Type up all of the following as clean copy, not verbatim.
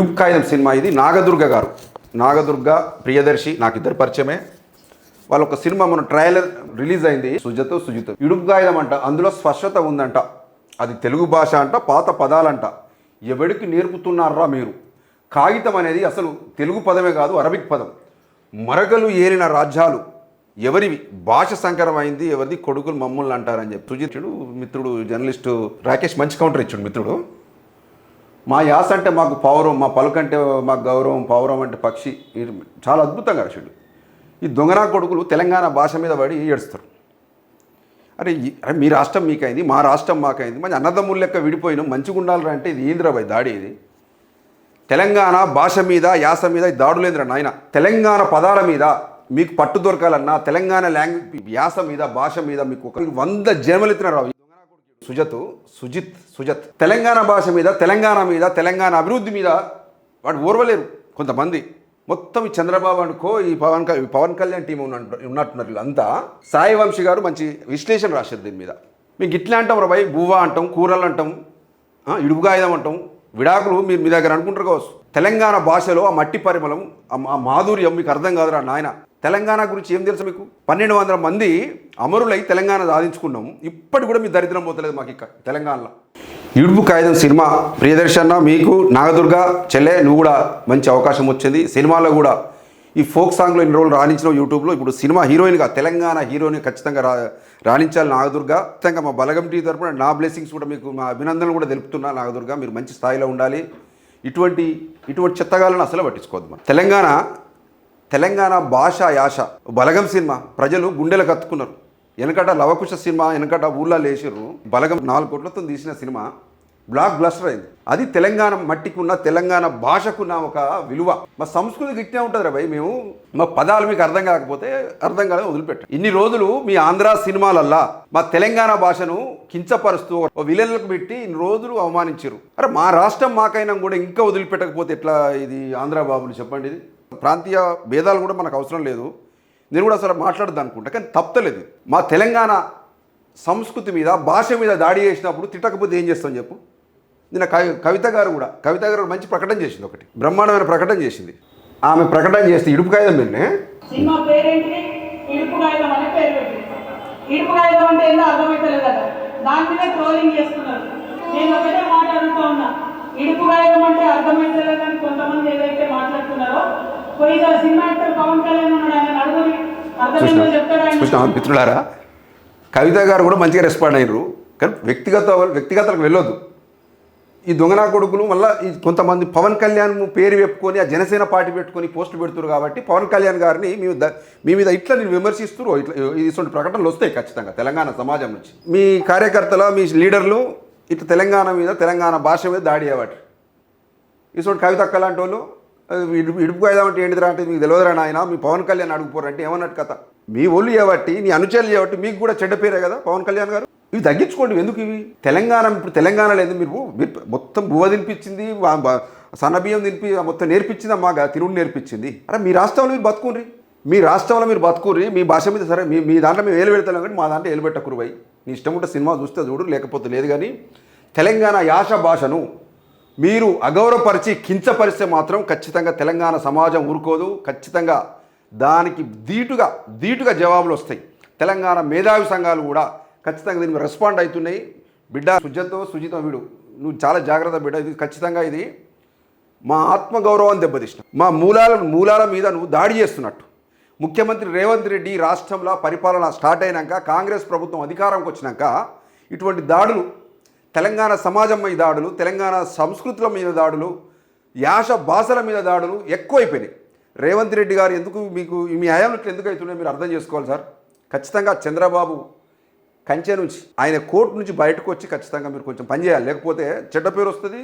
ఇడుపు కాగితం సినిమా ఇది. నాగదుర్గ గారు, నాగదుర్గ ప్రియదర్శి నాకు ఇద్దరు పరిచయమే. వాళ్ళ ఒక సినిమా మన ట్రైలర్ రిలీజ్ అయింది, సుజిత్. ఇడుపు కాగితం అంట, అందులో స్పష్టత ఉందంట. అది తెలుగు భాష అంట, పాత పదాలంట. ఎవడికి నేర్పుతున్నారా మీరు? కాగితం అనేది అసలు తెలుగు పదమే కాదు, అరబిక్ పదం. మరగలు ఏలిన రాజ్యాలు ఎవరివి? భాష సంకరమైంది, ఎవరిది? కొడుకులు మమ్మల్ని అంటారని చెప్పి సుజితుడు మిత్రుడు జర్నలిస్టు రాకేష్ మంచి కౌంటర్ ఇచ్చాడు. మిత్రుడు, మా యాస అంటే మాకు పౌరం, మా పలుకంటే మాకు గౌరవం, పౌరం అంటే పక్షి. చాలా అద్భుతంగా రాశాడు. ఈ దొంగనా కొడుకులు తెలంగాణ భాష మీద పడి ఏడుస్తారు. అరే మీ రాష్ట్రం మీకైంది, మా రాష్ట్రం మాకైంది, మంచి అన్నదమ్ముల లెక్క విడిపోయినాం, మంచిగా ఉండాలిరా అంటే ఇది ఏంద్రాబాయ్ దాడి? ఇది తెలంగాణ భాష మీద, యాస మీద దాడులేంద్ర నాయన. తెలంగాణ పదాల మీద మీకు పట్టు దొరకాలన్నా, తెలంగాణ లాంగ్వేజ్ యాస మీద, భాష మీద మీకు 100 జన్మలెత్తిన రావు. సుజిత్ తెలంగాణ భాష మీద, తెలంగాణ అభివృద్ధి మీద వాడు ఓర్వలేరు కొంతమంది. మొత్తం ఈ చంద్రబాబు అనుకో, ఈ పవన్ కళ్యాణ్ టీం ఉన్నట్టున్నారు వీళ్ళంతా. సాయి వంశీ గారు మంచి విశ్లేషణ రాశారు దీని మీద. మీకు ఇట్లా అంటాం రా భయ్, బువ్వా అంటాం, కూరలు అంటాం, ఇడుపు కాగితం అంటాం, విడాకులు మీరు మీ దగ్గర అనుకుంటారు కావచ్చు. తెలంగాణ భాషలో ఆ మట్టి పరిమళం, ఆ మాధుర్యం మీకు అర్థం కాదురా నాయన. తెలంగాణ గురించి ఏం తెలుసు మీకు? 1200 మంది అమరులై తెలంగాణ సాధించుకున్నాం. ఇప్పటికి కూడా మీ దరిద్రం పోతలేదు మాకు ఇక్కడ తెలంగాణలో. ఇడుపు కాగితం సినిమా ప్రియదర్శన, మీకు నాగదుర్గ చెల్లె, నువ్వు కూడా మంచి అవకాశం వచ్చింది. సినిమాలో కూడా ఈ ఫోక్ సాంగ్లో ఇన్ని రోజులు రాణించిన యూట్యూబ్లో, ఇప్పుడు సినిమా హీరోయిన్గా, తెలంగాణ హీరోయిన్ ఖచ్చితంగా రాణించాలి నాగదుర్గ. ఖచ్చితంగా మా బలగం టీ తరపున నా బ్లెస్సింగ్స్ కూడా మీకు, మా అభినందనలు కూడా తెలుపుతున్నా. నాగదుర్గ మీరు మంచి స్థాయిలో ఉండాలి. ఇటువంటి చెత్తగాలను అసలు పట్టించుకోవద్దు. మనం తెలంగాణ భాష యాస బలగం సినిమా ప్రజలు గుండెలకు కత్తుకున్నారు. వెనకట లవకుశ సినిమా వెనకట ఊళ్ళో లేచారు. బలగం 4 కోట్లతో తీసిన సినిమా బ్లాక్ బ్లస్టర్ అయింది. అది తెలంగాణ మట్టికి ఉన్న, తెలంగాణ భాషకున్న ఒక విలువ. మా సంస్కృతి గిట్టే ఉంటుంది రా భయ్. మేము మా పదాలు మీకు అర్థం కాకపోతే అర్థం కాదని వదిలిపెట్టాం. ఇన్ని రోజులు మీ ఆంధ్ర సినిమాలల్లా మా తెలంగాణ భాషను కించపరుస్తూ విలన్లకు పెట్టి ఇన్ని రోజులు అవమానించారు. అరే మా రాష్ట్రం మాకైనా కూడా ఇంకా వదిలిపెట్టకపోతే ఎట్లా? ఇది ఆంధ్ర బాబులు చెప్పండి. ఇది ప్రాంతీయ భేదాలు కూడా మనకు అవసరం లేదు. నేను కూడా అసలు మాట్లాడద్దు అనుకుంటా, కానీ తప్పలేదు. మా తెలంగాణ సంస్కృతి మీద, భాష మీద దాడి చేసినప్పుడు తిట్టకపోతే ఏం చేస్తాం చెప్పు? నిన్న కవిత గారు మంచి ప్రకటన చేసింది, ఒకటి బ్రహ్మాండమైన ప్రకటన చేసింది. ఆమె ప్రకటన చేస్తే ఇడుపు కాగితం మీదనే సినిమా పేరేంటి? ఇడుపు కాగితం అనే పేరు పెట్టింది. ఇడుపు కాగితం అంటే ఏందో అర్థమైతలేదు కదా, దాని మీద ట్రోలింగ్ చేస్తున్నారు. నేను ఒకటే మాట అడుగుతా ఉన్నా, ఇడుపు కాగితం అంటే అర్థమైతలేదని కొంతమంది ఏదైతే మాట్లాడుతున్నారో, పోయి సినిమా యాక్టర్ పవన్ కళ్యాణ్ ఉన్నాడు, ఆయన అడుగుని అర్థమైందో చెప్తాడు. మిత్రులారా, కవిత గారు కూడా మంచిగా రెస్పాండ్ అయ్యారు. కానీ వ్యక్తిగతలకు వెళ్ళొద్దు. ఈ దొంగనా కొడుకులు మళ్ళీ ఈ కొంతమంది పవన్ కళ్యాణ్ పేరు చెప్పుకొని ఆ జనసేన పార్టీ పెట్టుకొని పోస్టులు పెడుతున్నారు. కాబట్టి పవన్ కళ్యాణ్ గారిని మీ మీద ఇట్లా నేను విమర్శిస్తూ ఇటువంటి ప్రకటనలు వస్తాయి ఖచ్చితంగా తెలంగాణ సమాజం నుంచి. మీ కార్యకర్తల, మీ లీడర్లు ఇట్లా తెలంగాణ మీద, తెలంగాణ భాష మీద దాడి అయ్యేవాటి. ఇటువంటి కవిత అక్క లాంటి వాళ్ళు ఇడుపు కాగితం అంటే ఏంటిదిరా అంటే మీకు తెలియదురా నాయన, మీ పవన్ కళ్యాణ్ అడుగుపోరంటే ఏమన్నట్టు కథ? మీ ఒళ్ళు చేయబట్టి, నీ అనుచరులు చేయబట్టి మీకు కూడా చెడ్డ పేరే కదా పవన్ కళ్యాణ్ గారు. ఇవి తగ్గించుకోండి. ఎందుకు ఇవి? ఇప్పుడు తెలంగాణ లేదు, మీరు మొత్తం బువ్వ తినిపించింది, సన్నబియ్యం తినిపి మొత్తం నేర్పించింది, అమ్మాగా తిరుడు నేర్పించింది. అరే మీ రాష్ట్రంలో మీరు బతుకుర్రి, మీ భాష మీద సరే, మీ దాంట్లో మేము ఏలు పెడతాం, కానీ మా దాంట్లో ఏలు పెట్టకురు పోయి. నీ ఇష్టం ఉంటే సినిమా చూస్తే చూడు, లేకపోతే లేదు. కానీ తెలంగాణ యాస భాషను మీరు అగౌరవపరిచి కించపరిస్తే మాత్రం ఖచ్చితంగా తెలంగాణ సమాజం ఊరుకోదు. ఖచ్చితంగా దానికి ధీటుగా జవాబులు వస్తాయి. తెలంగాణ మేధావి సంఘాలు కూడా ఖచ్చితంగా దీన్ని రెస్పాండ్ అవుతున్నాయి. బిడ్డ సుజితో వీడు, నువ్వు చాలా జాగ్రత్త బిడ్డ. ఇది ఖచ్చితంగా ఇది మా ఆత్మగౌరవాన్ని దెబ్బతీసిన, మా మూలాల మీద నువ్వు దాడి చేస్తున్నట్టు. ముఖ్యమంత్రి రేవంత్ రెడ్డి రాష్ట్రంలో పరిపాలన స్టార్ట్ అయినాక, కాంగ్రెస్ ప్రభుత్వం అధికారంకి వచ్చినాక ఇటువంటి దాడులు, తెలంగాణ సమాజం మీద దాడులు, తెలంగాణ సంస్కృతుల మీద దాడులు, యాస భాషల మీద దాడులు ఎక్కువైపోయినాయి. రేవంత్ రెడ్డి గారు ఎందుకు మీకు మీ హయాంలో ఎందుకు అవుతున్నాయో మీరు అర్థం చేసుకోవాలి సార్. ఖచ్చితంగా చంద్రబాబు కంచె నుంచి, ఆయన కోర్టు నుంచి బయటకు వచ్చి ఖచ్చితంగా మీరు కొంచెం పనిచేయాలి. లేకపోతే చెడ్డ పేరు వస్తుంది.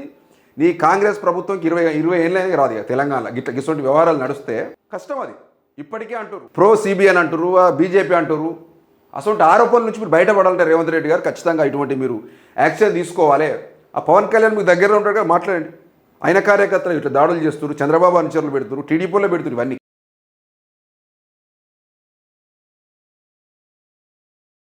నీ కాంగ్రెస్ ప్రభుత్వంకి 20 ఏళ్ళైనా రాదు ఇక తెలంగాణలో. ఇటువంటి వ్యవహారాలు నడిస్తే కష్టం. అది ఇప్పటికే అంటారు, ప్రో సిబిఎన్ అంటారు, బీజేపీ అంటారు. అసలు ఆరోపణల నుంచి మీరు బయటపడాలంటే రేవంత్ రెడ్డి గారు ఖచ్చితంగా ఇటువంటి మీరు యాక్షన్ తీసుకోవాలి. ఆ పవన్ కళ్యాణ్ మీకు దగ్గరలో ఉంటాడు కదా, మాట్లాడండి. ఆయన కార్యకర్తలు ఇట్లా దాడులు చేస్తున్నారు, చంద్రబాబు అనుచరులు పెడుతున్నారు, టీడీపీలో పెడుతున్నారు. ఇవన్నీ